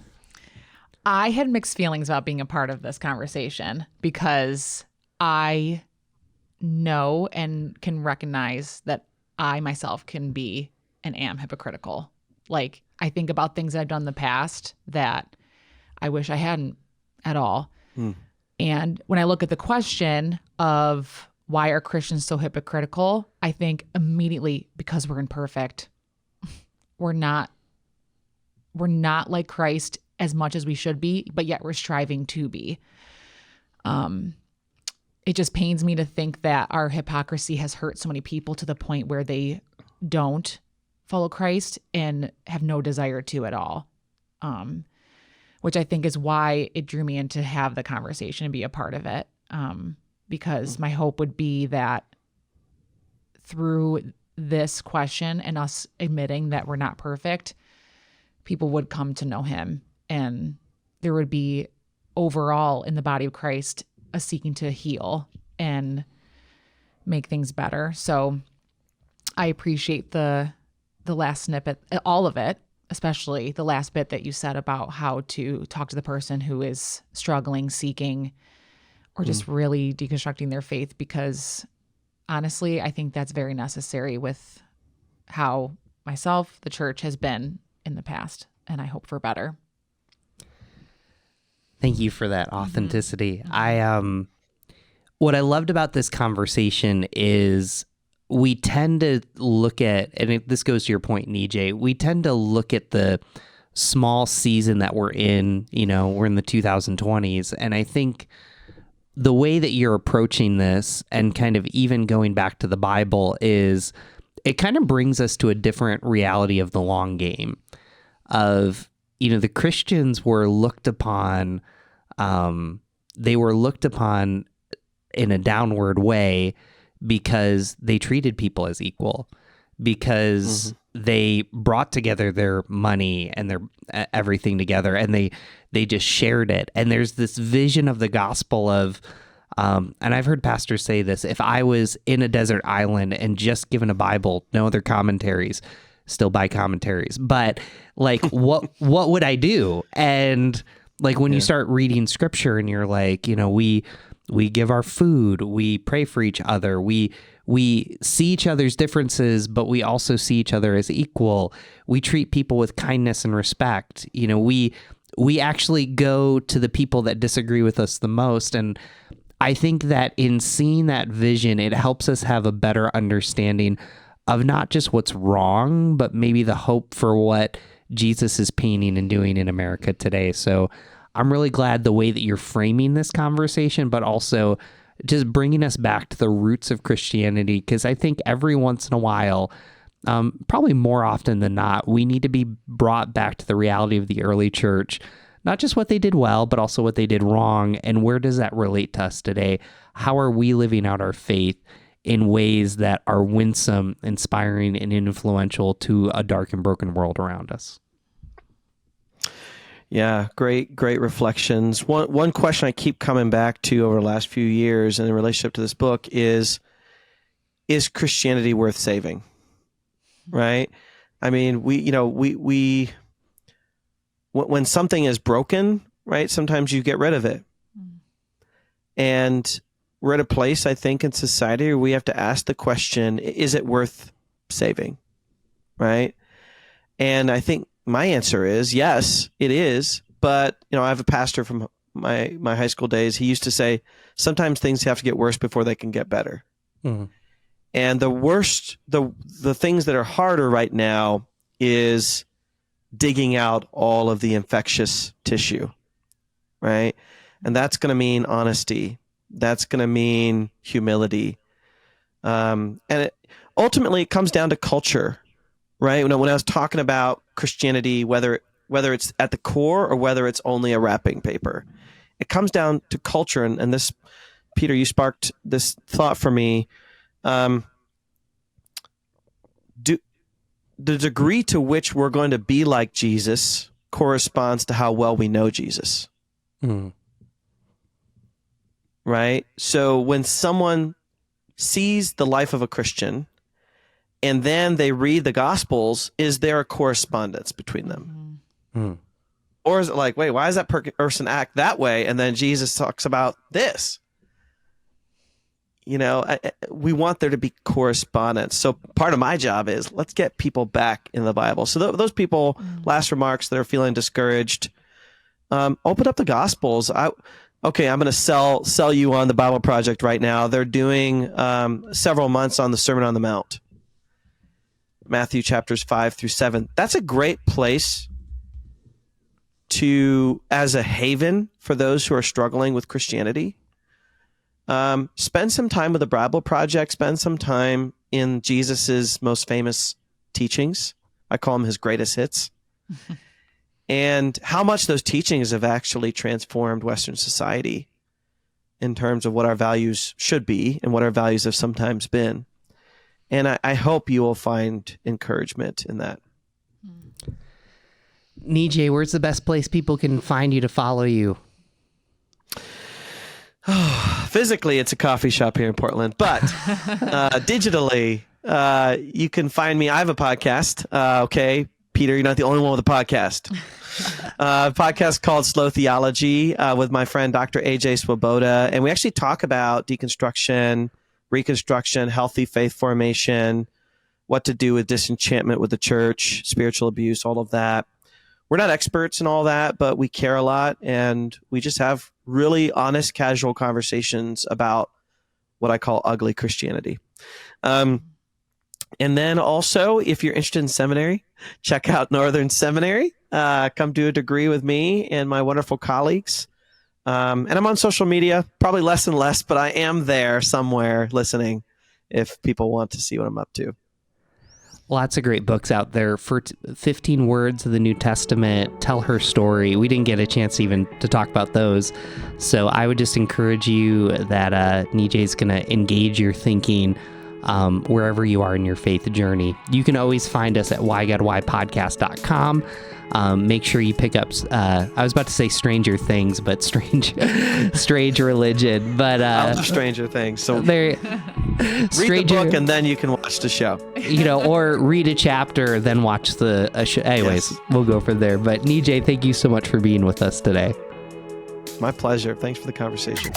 I had mixed feelings about being a part of this conversation because I know and can recognize that I myself can be and am hypocritical. Like, I think about things I've done in the past that I wish I hadn't at all. And when I look at the question of why are Christians so hypocritical, I think immediately because we're imperfect. We're not like Christ as much as we should be, but yet we're striving to be. It just pains me to think that our hypocrisy has hurt so many people to the point where they don't follow Christ and have no desire to at all. Which I think is why it drew me in to have the conversation and be a part of it. Because my hope would be that through this question and us admitting that we're not perfect, people would come to know him, and there would be overall in the body of Christ a seeking to heal and make things better. So I appreciate the last snippet, all of it, especially the last bit that you said about how to talk to the person who is struggling, seeking, or just really deconstructing their faith, because honestly, I think that's very necessary with how myself, the church has been in the past, and I hope for better. Thank you for that authenticity. What I loved about this conversation is we tend to look at, and this goes to your point, Nijay, we tend to look at the small season that we're in, we're in the 2020s. And I think the way that you're approaching this and kind of even going back to the Bible is it kind of brings us to a different reality of the long game of, the Christians were looked upon, they were looked upon in a downward way because they treated people as equal, because they brought together their money and their everything together, and they just shared it. And there's this vision of the gospel of, and I've heard pastors say this, if I was in a desert island and just given a Bible, no other commentaries, still buy commentaries, but like, what would I do? And like, when you start reading scripture and you're like, we give our food, we pray for each other, we see each other's differences, but we also see each other as equal. We treat people with kindness and respect. We actually go to the people that disagree with us the most. And I think that in seeing that vision, it helps us have a better understanding of not just what's wrong, but maybe the hope for what Jesus is painting and doing in America today. So I'm really glad the way that you're framing this conversation, but also just bringing us back to the roots of Christianity, because I think every once in a while, probably more often than not, we need to be brought back to the reality of the early church, not just what they did well, but also what they did wrong, and where does that relate to us today? How are we living out our faith in ways that are winsome, inspiring, and influential to a dark and broken world around us? Yeah, great reflections. One question I keep coming back to over the last few years in relationship to this book is Christianity worth saving? Right? I mean, we when something is broken, right, sometimes you get rid of it. And we're at a place, I think, in society where we have to ask the question, is it worth saving? Right? And I think my answer is yes, it is. But, I have a pastor from my high school days. He used to say, sometimes things have to get worse before they can get better. And the worst, the things that are harder right now is digging out all of the infectious tissue, right? And that's going to mean honesty. That's going to mean humility. And ultimately, it comes down to culture, right? When I was talking about Christianity, whether it's at the core or whether it's only a wrapping paper, it comes down to culture. And this, Peter, you sparked this thought for me. The degree to which we're going to be like Jesus corresponds to how well we know Jesus. Right? So when someone sees the life of a Christian and then they read the Gospels, is there a correspondence between them? Or is it like, wait, why does that person act that way? And then Jesus talks about this. We want there to be correspondence. So part of my job is let's get people back in the Bible. So those people, last remarks, that are feeling discouraged, open up the Gospels. I'm going to sell you on the Bible Project right now. They're doing several months on the Sermon on the Mount, Matthew chapters 5-7. That's a great place as a haven for those who are struggling with Christianity. Spend some time with the Bible Project. Spend some time in Jesus's most famous teachings. I call them his greatest hits. And how much those teachings have actually transformed Western society in terms of what our values should be and what our values have sometimes been. And I hope you will find encouragement in that. Nijay, where's the best place people can find you to follow you? Physically, it's a coffee shop here in Portland, but digitally, you can find me. I have a podcast. Okay, Peter, you're not the only one with a podcast. A podcast called Slow Theology with my friend Dr. AJ Swoboda, and we actually talk about deconstruction, reconstruction, healthy faith formation, what to do with disenchantment with the church, spiritual abuse, all of that. We're not experts in all that, but we care a lot, and we just have really honest, casual conversations about what I call ugly Christianity. And then also, if you're interested in seminary, check out Northern Seminary. Come do a degree with me and my wonderful colleagues. And I'm on social media, probably less and less, but I am there somewhere listening if people want to see what I'm up to. Lots of great books out there. For 15 Words of the New Testament, Tell Her Story. We didn't get a chance even to talk about those. So I would just encourage you that Nijay's going to engage your thinking wherever you are in your faith journey. You can always find us at whygodwhypodcast.com. Make sure you pick up, I was about to say Stranger Things, but Strange Religion. But I'll do Stranger Things. So read the book and then you can watch the show. Or read a chapter, then watch the show. Anyways, yes. We'll go from there. But Nijay, thank you so much for being with us today. My pleasure. Thanks for the conversation.